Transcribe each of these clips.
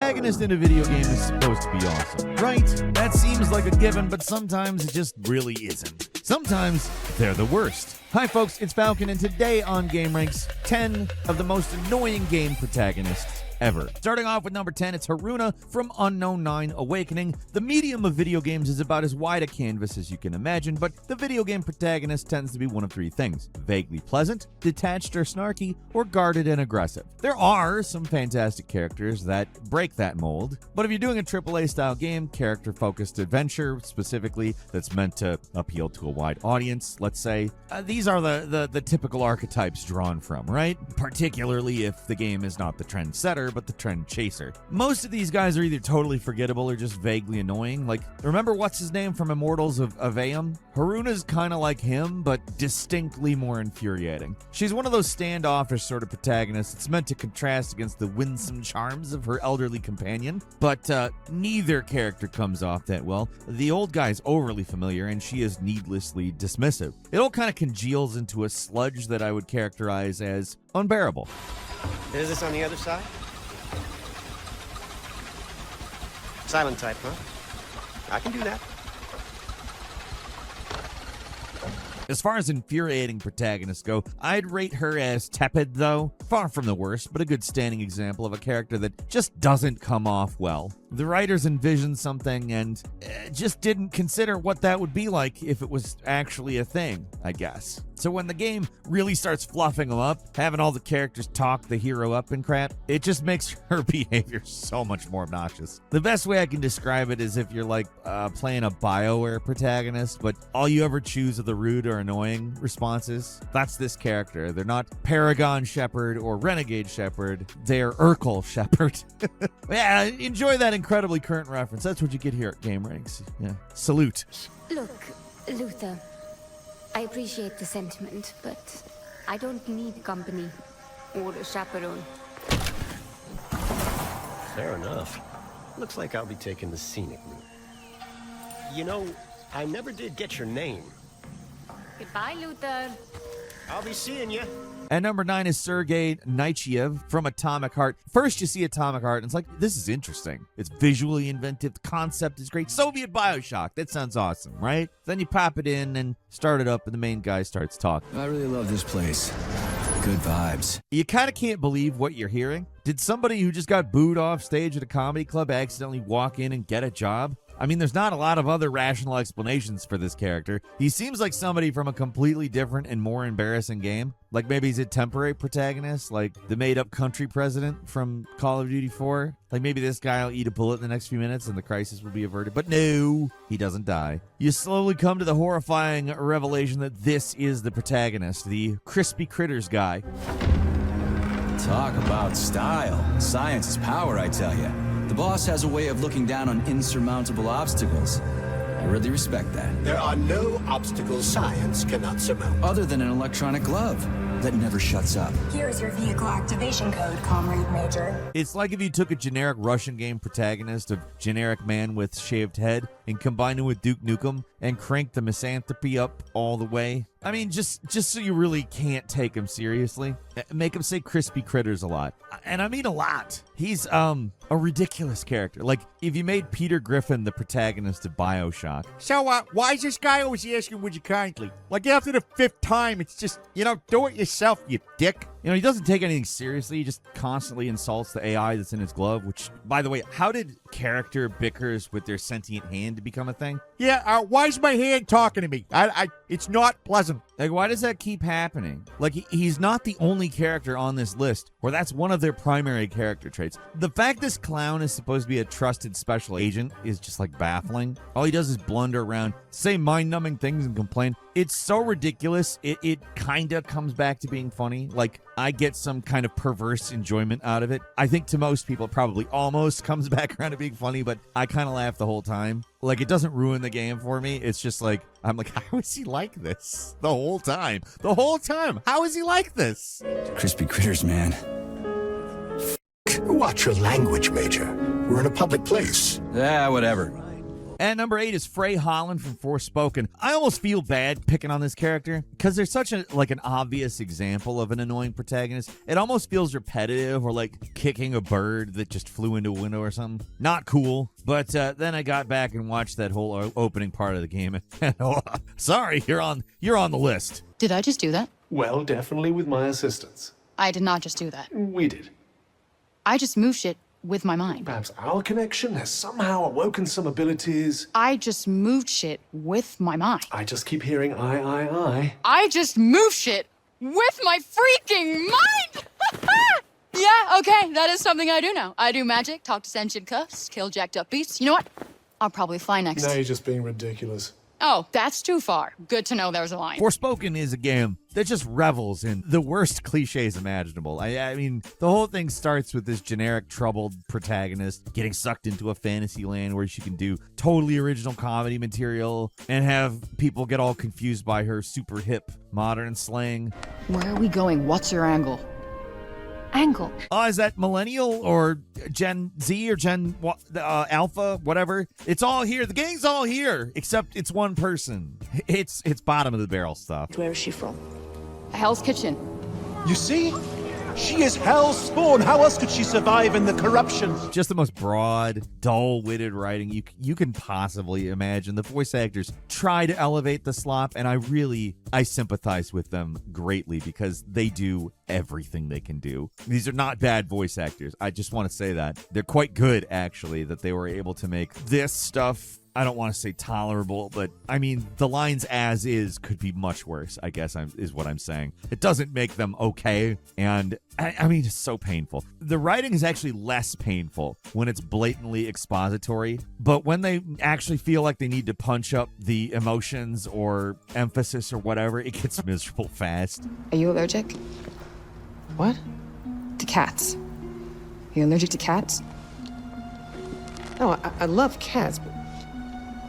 protagonist in a video game is supposed to be awesome, right? That seems like a given, but sometimes it just really isn't. Sometimes they're the worst. Hi folks, it's Falcon, and today on Game Ranks, 10 of the most annoying game protagonists ever. Starting off with number 10, it's Haruna from Unknown 9 Awakening. The medium of video games is about as wide a canvas as you can imagine, but the video game protagonist tends to be one of three things: vaguely pleasant, detached or snarky, or guarded and aggressive. There are some fantastic characters that break that mold, but if you're doing a AAA style game, character-focused adventure specifically, that's meant to appeal to a wide audience, let's say, these are the typical archetypes drawn from, right? Particularly if the game is not the trendsetter, but the trend chaser. Most of these guys are either totally forgettable or just vaguely annoying. Like, remember what's his name from Immortals of Aveum? Haruna's kind of like him, but distinctly more infuriating. She's one of those standoffish sort of protagonists. It's meant to contrast against the winsome charms of her elderly companion, but neither character comes off that well. The old guy's overly familiar, and she is needlessly dismissive. It all kind of congeals into a sludge that I would characterize as unbearable. Is this on the other side? Silent type, huh? I can do that. As far as infuriating protagonists go, I'd rate her as tepid, though. Far from the worst, but a good standing example of a character that just doesn't come off well. The writers envisioned something and just didn't consider what that would be like if it was actually a thing, I guess. So when the game really starts fluffing them up, having all the characters talk the hero up and crap, it just makes her behavior so much more obnoxious. The best way I can describe it is if you're like playing a BioWare protagonist, but all you ever choose are the rude or annoying responses. That's this character. They're not Paragon Shepherd or Renegade Shepherd. They're Urkel Shepherd. Yeah, enjoy that incredibly current reference. That's what you get here at Game Ranks. Yeah. Salute. Look, Luther, I appreciate the sentiment, but I don't need company or a chaperone. Fair enough. Looks like I'll be taking the scenic route. You know, I never did get your name. Goodbye, Luther. I'll be seeing you. At number 9 is Sergei Naichev from Atomic Heart. First you see Atomic Heart and it's like, this is interesting. It's visually inventive, the concept is great. Soviet Bioshock, that sounds awesome, right? Then you pop it in and start it up and the main guy starts talking. I really love this place. Good vibes. You kind of can't believe what you're hearing. Did somebody who just got booed off stage at a comedy club accidentally walk in and get a job? I mean, there's not a lot of other rational explanations for this character. He seems like somebody from a completely different and more embarrassing game. Like maybe he's a temporary protagonist, like the made-up country president from Call of Duty 4. Like maybe this guy will eat a bullet in the next few minutes and the crisis will be averted. But no, he doesn't die. You slowly come to the horrifying revelation that this is the protagonist, the crispy critters guy. Talk about style. Science is power, I tell you. The boss has a way of looking down on insurmountable obstacles. I really respect that. There are no obstacles science cannot surmount. Other than an electronic glove that never shuts up. Here's your vehicle activation code, Comrade Major. It's like if you took a generic Russian game protagonist of generic man with shaved head and combined it with Duke Nukem and cranked the misanthropy up all the way. I mean, just so you really can't take him seriously, make him say crispy critters a lot. And I mean a lot. He's a ridiculous character. Like, if you made Peter Griffin the protagonist of Bioshock. So, why is this guy always asking, would you kindly? Like, after the 5th time, it's just, do it yourself, you dick. He doesn't take anything seriously. He just constantly insults the AI that's in his glove, which, by the way, how did character bickers with their sentient hand become a thing? Yeah, why is my hand talking to me? It's not pleasant. Like, why does that keep happening? Like, he's not the only character on this list where that's one of their primary character traits. The fact this clown is supposed to be a trusted special agent is just, like, baffling. All he does is blunder around, say mind-numbing things and complain. It's so ridiculous, it kind of comes back to being funny. Like, I get some kind of perverse enjoyment out of it. I think to most people it probably almost comes back around to being funny, but I kind of laugh the whole time. Like, it doesn't ruin the game for me. It's just like, I'm like, how is he like this? The whole time. The whole time. How is he like this? Crispy critters, man. Watch your language, Major. We're in a public place. Yeah, whatever. And number 8 is Frey Holland from Forspoken. I almost feel bad picking on this character because there's such an obvious example of an annoying protagonist. It almost feels repetitive, or like kicking a bird that just flew into a window or something. Not cool. But then I got back and watched that whole opening part of the game. Sorry, you're on the list. Did I just do that? Well, definitely with my assistance. I did not just do that. We did. I just moved shit with my mind. Perhaps our connection has somehow awoken some abilities. I just moved shit with my mind. I just keep hearing I. I just moved shit with my freaking mind! Yeah, okay, that is something I do now. I do magic, talk to sentient cuffs, kill jacked up beasts. You know what? I'll probably fly next. Now you're just being ridiculous. Oh, that's too far. Good to know there's a line. Forspoken is a game that just revels in the worst cliches imaginable. I mean, the whole thing starts with this generic troubled protagonist getting sucked into a fantasy land where she can do totally original comedy material and have people get all confused by her super hip modern slang. Where are we going? What's your angle? Angle. Oh, is that millennial or Gen Z or Gen Alpha, whatever? It's all here. The gang's all here, except it's one person. It's bottom of the barrel stuff. Where is she from? Hell's Kitchen. You see? She is hell's spawn. How else could she survive in the corruption? Just the most broad, dull-witted writing you can possibly imagine. The voice actors try to elevate the slop, and I sympathize with them greatly because they do everything they can do. These are not bad voice actors. I just want to say that. They're quite good, actually, that they were able to make this stuff, I don't want to say tolerable, but I mean, the lines as is could be much worse, I guess is what I'm saying. It doesn't make them okay, and I mean, it's so painful. The writing is actually less painful when it's blatantly expository, but when they actually feel like they need to punch up the emotions or emphasis or whatever, it gets miserable fast. Are you allergic? What? To cats. Are you allergic to cats? No, I love cats, but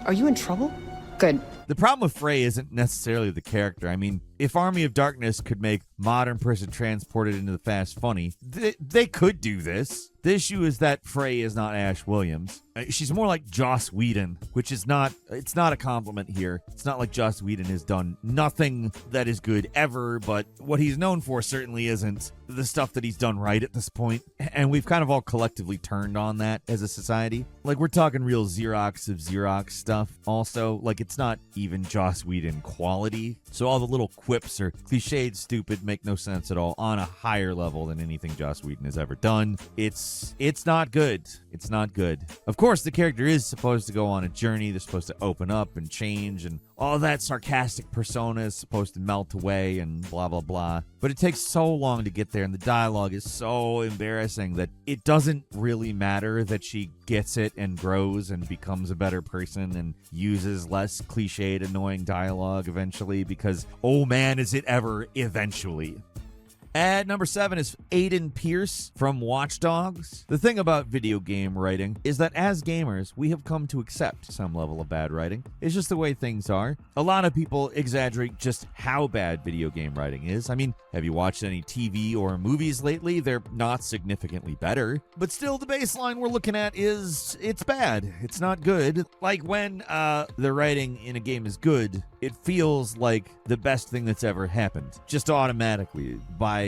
are you in trouble? Good. The problem with Frey isn't necessarily the character. I mean, if Army of Darkness could make modern person transported into the fast funny, they could do this. The issue is that Frey is not Ash Williams. She's more like Joss Whedon, which is it's not a compliment here. It's not like Joss Whedon has done nothing that is good ever, but what he's known for certainly isn't the stuff that he's done right at this point. And we've kind of all collectively turned on that as a society. Like, we're talking real Xerox of Xerox stuff also. Like, it's not even Joss Whedon quality. So all the little quips are cliched, stupid, make no sense at all on a higher level than anything Joss Whedon has ever done. It's not good. It's not good. Of course, the character is supposed to go on a journey. They're supposed to open up and change, and all that sarcastic persona is supposed to melt away and blah, blah, blah. But it takes so long to get there, and the dialogue is so embarrassing that it doesn't really matter that she gets it and grows and becomes a better person and uses less cliched, annoying dialogue eventually, because, oh man, is it ever eventually. At number 7 is Aiden Pierce from Watch Dogs. The thing about video game writing is that as gamers, we have come to accept some level of bad writing. It's just the way things are. A lot of people exaggerate just how bad video game writing is. I mean, have you watched any TV or movies lately? They're not significantly better. But still, the baseline we're looking at is it's bad. It's not good. Like when the writing in a game is good, it feels like the best thing that's ever happened. Just automatically by,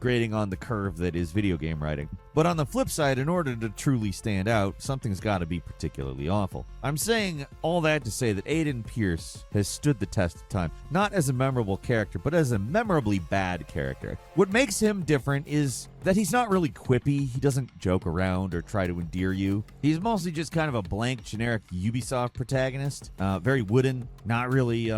grading on the curve that is video game writing. But on the flip side, in order to truly stand out, something's got to be particularly awful. I'm saying all that to say that Aiden Pierce has stood the test of time, not as a memorable character, but as a memorably bad character. What makes him different is that he's not really quippy. He doesn't joke around or try to endear you. He's mostly just kind of a blank, generic Ubisoft protagonist. Very wooden, not really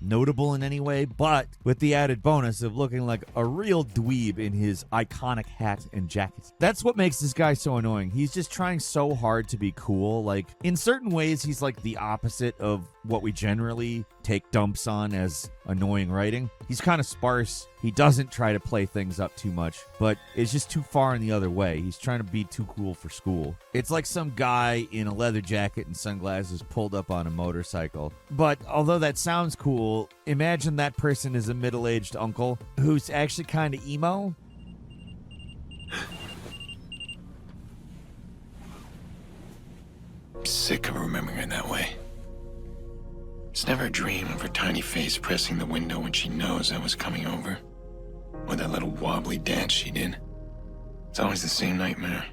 notable in any way, but with the added bonus of looking like a real dweeb in his iconic hat and jacket. That's what makes this guy so annoying. He's just trying so hard to be cool. Like, in certain ways, he's like the opposite of what we generally take dumps on as annoying writing. He's kind of sparse. He doesn't try to play things up too much, but it's just too far in the other way. He's trying to be too cool for school. It's like some guy in a leather jacket and sunglasses pulled up on a motorcycle. But although that sounds cool, imagine that person is a middle-aged uncle who's actually kind of emo. sick of remembering her that way. It's never a dream of her tiny face pressing the window when she knows I was coming over. Or that little wobbly dance she did. It's always the same nightmare.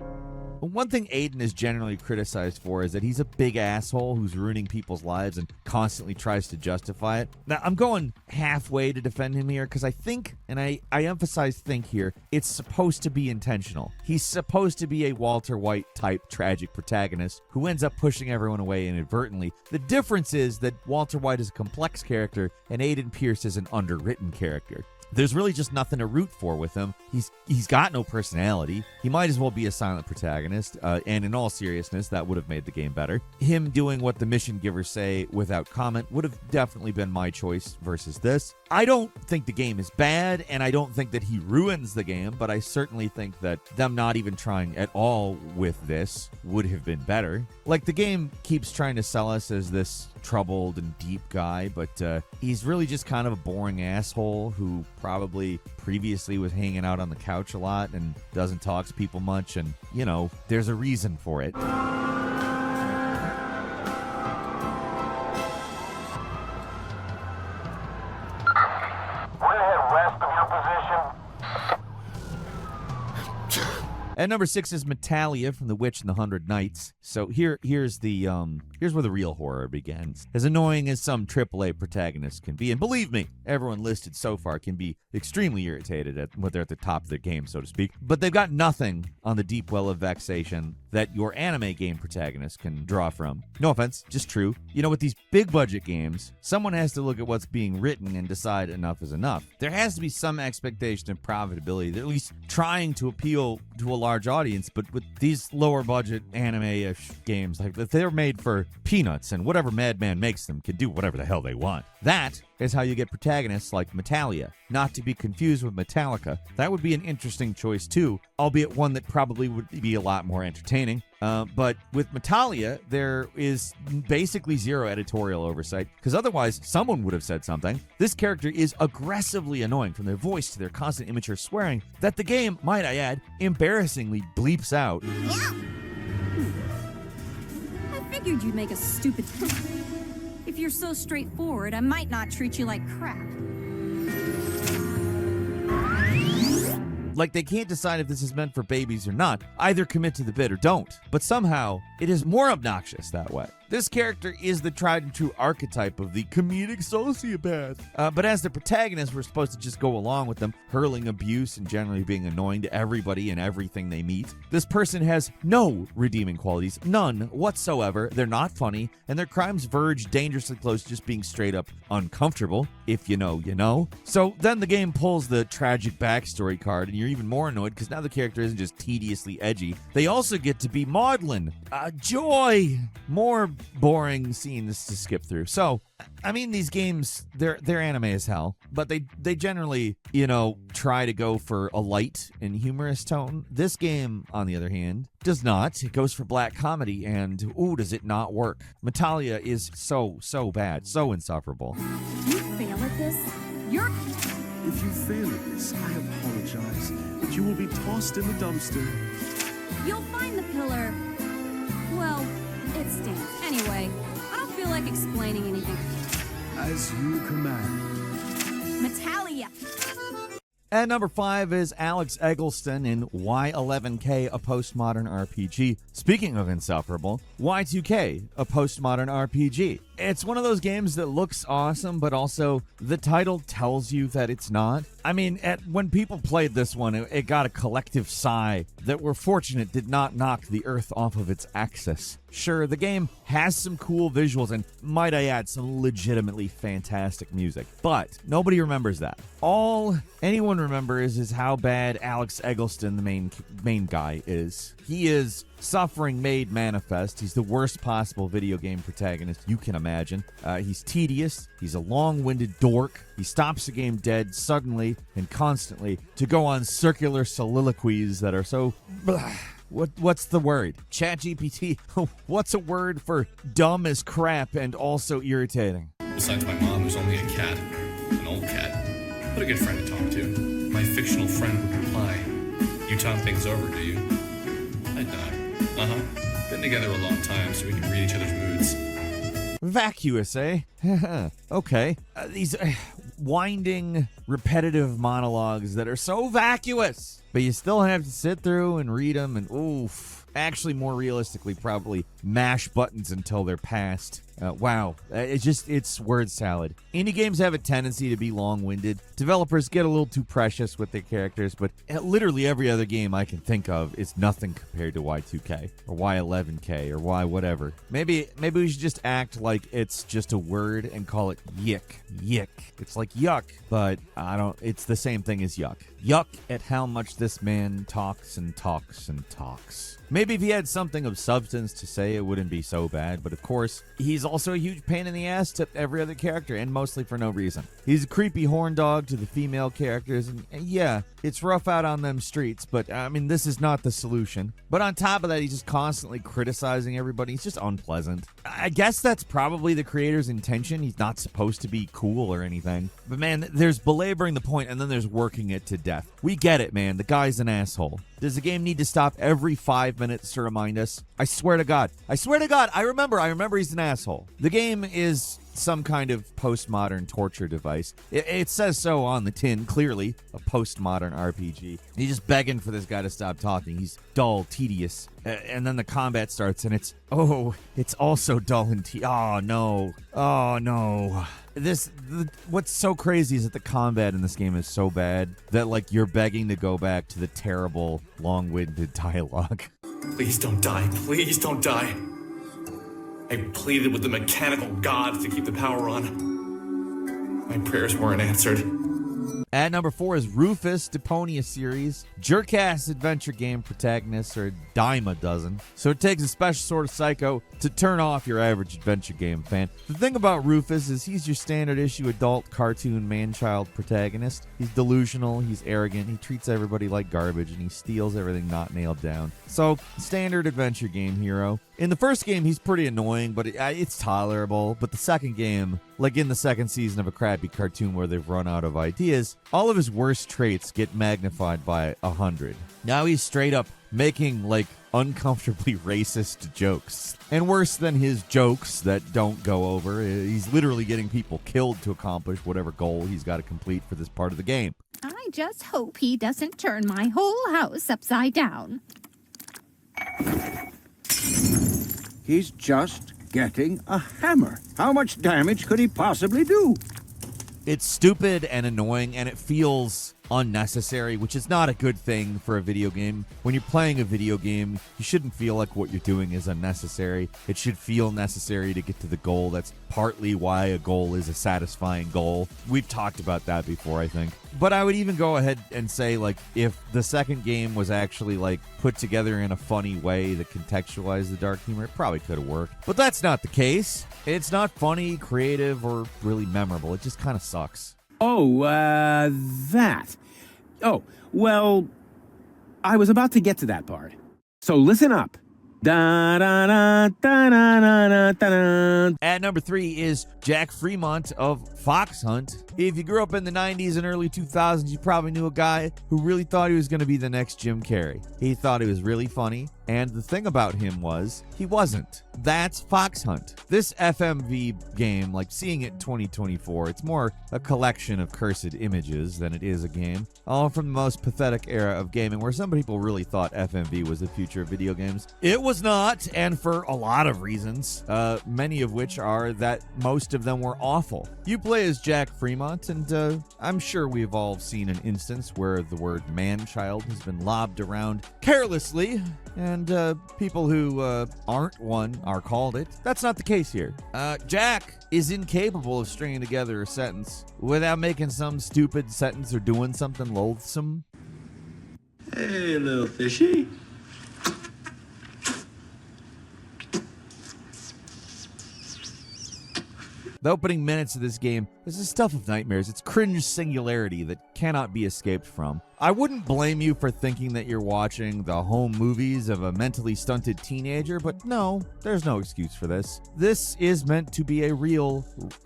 One thing Aiden is generally criticized for is that he's a big asshole who's ruining people's lives and constantly tries to justify it. Now, I'm going halfway to defend him here because I think, and I emphasize think here, it's supposed to be intentional. He's supposed to be a Walter White type tragic protagonist who ends up pushing everyone away inadvertently. The difference is that Walter White is a complex character and Aiden Pierce is an underwritten character. There's really just nothing to root for with him. He's got no personality. He might as well be a silent protagonist, and in all seriousness, that would have made the game better. Him doing what the mission givers say without comment would have definitely been my choice versus this. I don't think the game is bad, and I don't think that he ruins the game, but I certainly think that them not even trying at all with this would have been better. Like, the game keeps trying to sell us as this troubled and deep guy, but he's really just kind of a boring asshole who probably previously was hanging out on the couch a lot and doesn't talk to people much, and, you know, there's a reason for it. At number 6 is Metalia from The Witch and the 100 Nights. So here's where the real horror begins. As annoying as some AAA protagonists can be, and believe me, everyone listed so far can be extremely irritated at when they're at the top of their game, so to speak. But they've got nothing on the deep well of vexation that your anime game protagonist can draw from. No offense, just true. You know, with these big budget games, someone has to look at what's being written and decide enough is enough. There has to be some expectation of profitability. They're at least trying to appeal to a large audience, but with these lower budget anime-ish games, like if they're made for peanuts and whatever madman makes them can do whatever the hell they want. That is how you get protagonists like Metalia, not to be confused with Metallica. That would be an interesting choice too, albeit one that probably would be a lot more entertaining. But with Metalia, there is basically zero editorial oversight, because otherwise someone would have said something. This character is aggressively annoying, from their voice to their constant immature swearing, that the game, might I add, embarrassingly bleeps out. Yeah. I figured you'd make a stupid... If you're so straightforward, I might not treat you like crap. Like they can't decide if this is meant for babies or not. Either commit to the bit or don't. But somehow, it is more obnoxious that way. This character is the tried and true archetype of the comedic sociopath. But as the protagonist, we're supposed to just go along with them, hurling abuse and generally being annoying to everybody and everything they meet. This person has no redeeming qualities, none whatsoever. They're not funny, and their crimes verge dangerously close to just being straight up uncomfortable. If you know, you know. So then the game pulls the tragic backstory card, and you're even more annoyed because now the character isn't just tediously edgy. They also get to be maudlin. Joy! More boring scenes to skip through. So, I mean, these games, they're anime as hell, but they generally, you know, try to go for a light and humorous tone. This game, on the other hand, does not. It goes for black comedy, and ooh, does it not work. Metalia is so bad, so insufferable. You fail at this? You're... If you fail at this, I apologize, but you will be tossed in the dumpster. You'll find the pillar... Well, it stinks. Anyway, I don't feel like explaining anything. As you command. Metalia! At number 5 is Alex Eggleston in Y11K, a postmodern RPG. Speaking of insufferable, Y2K, a postmodern RPG. It's one of those games that looks awesome, but also the title tells you that it's not. I mean, when people played this one, it got a collective sigh that we're fortunate did not knock the Earth off of its axis. Sure, the game has some cool visuals and, might I add, some legitimately fantastic music, but nobody remembers that. All anyone remembers is how bad Alex Eggleston, the main guy, is. He is suffering made manifest. He's the worst possible video game protagonist you can imagine. He's tedious. He's a long-winded dork. He stops the game dead suddenly and constantly to go on circular soliloquies that are so... What's the word? ChatGPT. What's a word for dumb as crap and also irritating? Besides my mom, there's only a cat. An old cat. But a good friend to talk to. My fictional friend would reply, "You talk things over, do you?" I'd nod. Been together a long time, so we can read each other's moods. Vacuous, eh? Okay. These winding, repetitive monologues that are so vacuous, but you still have to sit through and read them and oof. Actually, more realistically, probably mash buttons until they're passed. Wow. It's word salad. Indie games have a tendency to be long-winded. Developers get a little too precious with their characters, but literally every other game I can think of is nothing compared to Y2K or Y11K or Y whatever. Maybe we should just act like it's just a word and call it yick. Yick. It's like yuck, but it's the same thing as yuck. Yuck at how much this man talks and talks and talks. Maybe if he had something of substance to say, it wouldn't be so bad, but of course, he's also a huge pain in the ass to every other character, and mostly for no reason. He's a creepy horn dog to the female characters, and yeah, it's rough out on them streets, but I mean, this is not the solution. But on top of that, he's just constantly criticizing everybody. He's just unpleasant. I guess that's probably the creator's intention. He's not supposed to be cool or anything. But man, there's belaboring the point, and then there's working it to death. We get it, man. The guy's an asshole. Does the game need to stop every 5 minutes to remind us? I swear to God. I remember he's an asshole. The game is some kind of postmodern torture device. It says so on the tin, clearly. A postmodern RPG. He's just begging for this guy to stop talking. He's dull, tedious. And then the combat starts, and it's also dull and oh no. What's so crazy is that the combat in this game is so bad that, like, you're begging to go back to the terrible, long-winded dialogue. Please don't die. Please don't die. I pleaded with the mechanical gods to keep the power on. My prayers weren't answered. At number 4 is Rufus Deponia series. Jerk-ass adventure game protagonists are a dime a dozen, so it takes a special sort of psycho to turn off your average adventure game fan. The thing about Rufus is he's your standard issue adult cartoon man-child protagonist. He's delusional, he's arrogant, he treats everybody like garbage, and he steals everything not nailed down. So, standard adventure game hero. In the first game, he's pretty annoying, but it's tolerable. But the second game, like in the second season of a crappy cartoon where they've run out of ideas, all of his worst traits get magnified by 100. Now he's straight up making, like, uncomfortably racist jokes. And worse than his jokes that don't go over, he's literally getting people killed to accomplish whatever goal he's got to complete for this part of the game. I just hope he doesn't turn my whole house upside down. He's just getting a hammer. How much damage could he possibly do? It's stupid and annoying, and it feels unnecessary, which is not a good thing for a video game. When you're playing a video game, you shouldn't feel like what you're doing is unnecessary. It should feel necessary to get to the goal. That's partly why a goal is a satisfying goal. We've talked about that before, I think. But I would even go ahead and say, like, if the second game was actually, like, put together in a funny way that contextualized the dark humor, it probably could have worked. But that's not the case. It's not funny, creative, or really memorable. It just kind of sucks. Oh, that. Oh, well, I was about to get to that part. So listen up. Da, da, da, da, da, da, da, da. At number 3 is Jack Fremont of Fox Hunt. If you grew up in the 90s and early 2000s, you probably knew a guy who really thought he was going to be the next Jim Carrey. He thought he was really funny, and the thing about him was, he wasn't. That's Fox Hunt. This FMV game, like seeing it in 2024, it's more a collection of cursed images than it is a game. All from the most pathetic era of gaming, where some people really thought FMV was the future of video games. It was not, and for a lot of reasons, many of which are that most of them were awful. You play as Jack Fremont, and I'm sure we've all seen an instance where the word man-child has been lobbed around carelessly, and people who aren't one are called it. That's not the case here. Jack is incapable of stringing together a sentence without making some stupid sentence or doing something loathsome. Hey, little fishy. The opening minutes of this game is the stuff of nightmares. It's cringe singularity that cannot be escaped from. I wouldn't blame you for thinking that you're watching the home movies of a mentally stunted teenager, but no, there's no excuse for this. This is meant to be a real,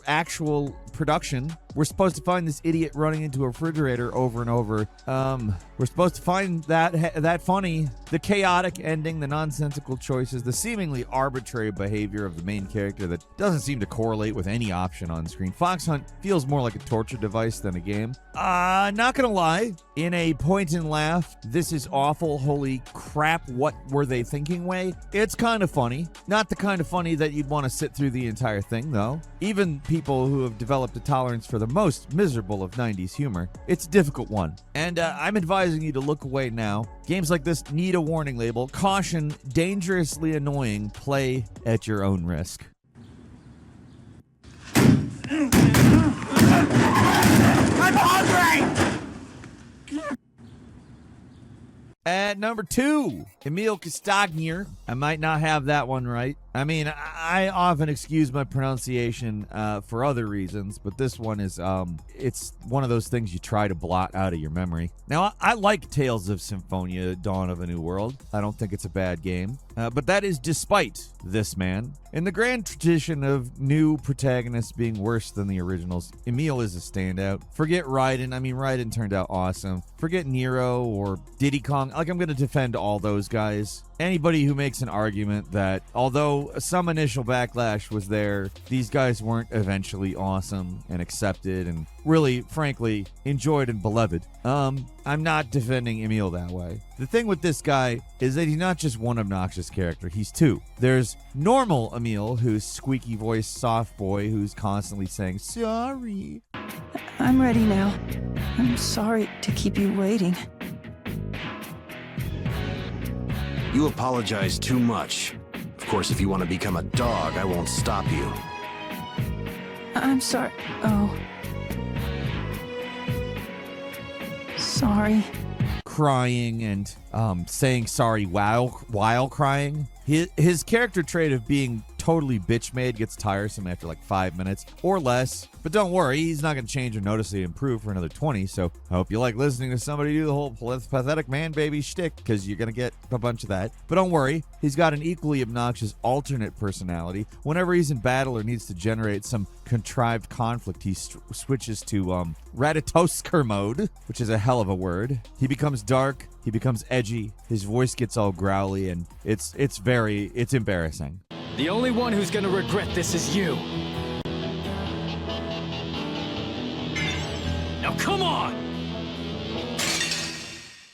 actual production. We're supposed to find this idiot running into a refrigerator over and over. We're supposed to find that funny, the chaotic ending, the nonsensical choices, the seemingly arbitrary behavior of the main character that doesn't seem to correlate with any option on screen. Fox Hunt feels more like a torture device than a game. Not gonna lie, in a point and laugh, this is awful, holy crap, what were they thinking way, it's kind of funny. Not the kind of funny that you'd want to sit through the entire thing, though. Even people who have developed a tolerance for the most miserable of 90s humor, it's a difficult one. And I'm advising you to look away now. Games like this need a warning label. Caution, dangerously annoying, play at your own risk. I'm hungry! At number 2, Emile Castagnier. I might not have that one right. I mean, I often excuse my pronunciation for other reasons, but this one is, it's one of those things you try to blot out of your memory. Now, I like Tales of Symphonia, Dawn of a New World. I don't think it's a bad game, but that is despite this man. In the grand tradition of new protagonists being worse than the originals, Emile is a standout. Forget Raiden. I mean, Raiden turned out awesome. Forget Nero or Diddy Kong. Like, I'm going to defend all those guys. Anybody who makes an argument that although some initial backlash was there, these guys weren't eventually awesome and accepted and really, frankly, enjoyed and beloved. I'm not defending Emile that way. The thing with this guy is that he's not just one obnoxious character, he's two. There's normal Emile, who's squeaky voiced soft boy who's constantly saying, sorry. I'm ready now. I'm sorry to keep you waiting. You apologize too much. Of course, if you want to become a dog, I won't stop you. I'm sorry. Oh. Sorry. Crying and saying sorry while crying. His character trait of being totally bitch-made gets tiresome after like 5 minutes or less. But don't worry, he's not going to change or noticeably improve for another 20, so I hope you like listening to somebody do the whole pathetic man-baby shtick, because you're going to get a bunch of that. But don't worry, he's got an equally obnoxious alternate personality. Whenever he's in battle or needs to generate some contrived conflict, he switches to Ratatosker mode, which is a hell of a word. He becomes dark, he becomes edgy, his voice gets all growly, and it's embarrassing. The only one who's gonna regret this is you. Now come on!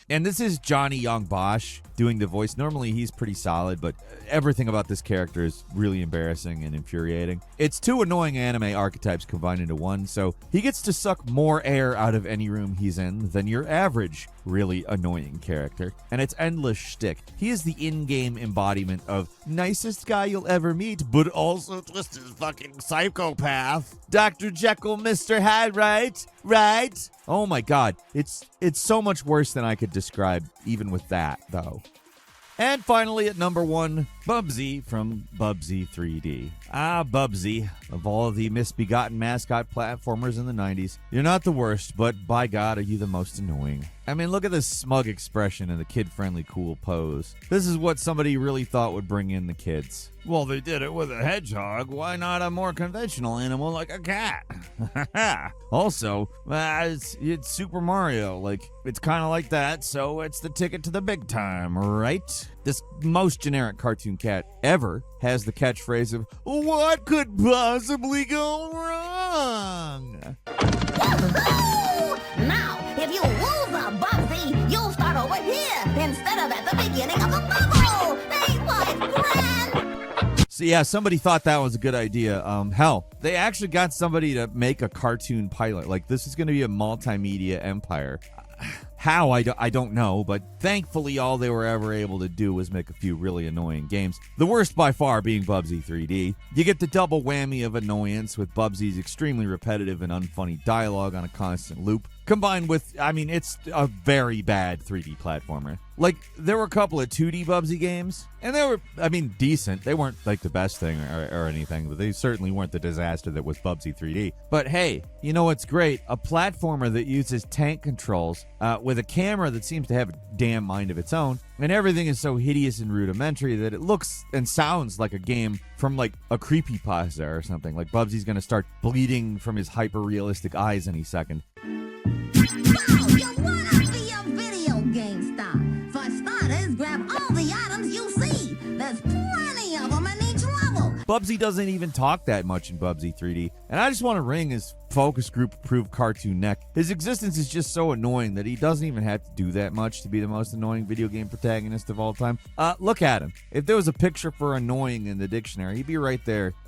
And this is Johnny Young Bosch doing the voice. Normally he's pretty solid, but everything about this character is really embarrassing and infuriating. It's two annoying anime archetypes combined into one, so he gets to suck more air out of any room he's in than your average really annoying character. And it's endless shtick. He is the in-game embodiment of nicest guy you'll ever meet, but also twisted fucking psychopath. Dr. Jekyll, Mr. Hyde, right? Oh my god, it's so much worse than I could describe even with that, though. And finally, at number 1, Bubsy from Bubsy 3D. Bubsy, of all of the misbegotten mascot platformers in the 90s, you're not the worst, but by God, are you the most annoying. I mean, look at this smug expression and the kid-friendly cool pose. This is what somebody really thought would bring in the kids. Well, they did it with a hedgehog. Why not a more conventional animal like a cat? Also, it's Super Mario. Like, it's kind of like that, so it's the ticket to the big time, right? This most generic cartoon cat ever has the catchphrase of, what could possibly go wrong? Now, if you lose a Bubsy, you'll start over here instead of at the beginning of the level. Ain't life grand? So yeah, somebody thought that was a good idea. Hell, they actually got somebody to make a cartoon pilot. Like, this is going to be a multimedia empire. How, I don't know, but thankfully all they were ever able to do was make a few really annoying games. The worst by far being Bubsy 3D. You get the double whammy of annoyance with Bubsy's extremely repetitive and unfunny dialogue on a constant loop, combined with, I mean, it's a very bad 3D platformer. Like, there were a couple of 2D Bubsy games, and they were, I mean, decent. They weren't, like, the best thing or anything, but they certainly weren't the disaster that was Bubsy 3D. But hey, you know what's great? A platformer that uses tank controls with a camera that seems to have a damn mind of its own, and everything is so hideous and rudimentary that it looks and sounds like a game from, like, a creepypasta or something. Like, Bubsy's gonna start bleeding from his hyper-realistic eyes any second. Bubsy doesn't even talk that much in Bubsy 3D, and I just want to wring his focus group approved cartoon neck. His existence is just so annoying that he doesn't even have to do that much to be the most annoying video game protagonist of all time. Look at him. If there was a picture for annoying in the dictionary, he'd be right there.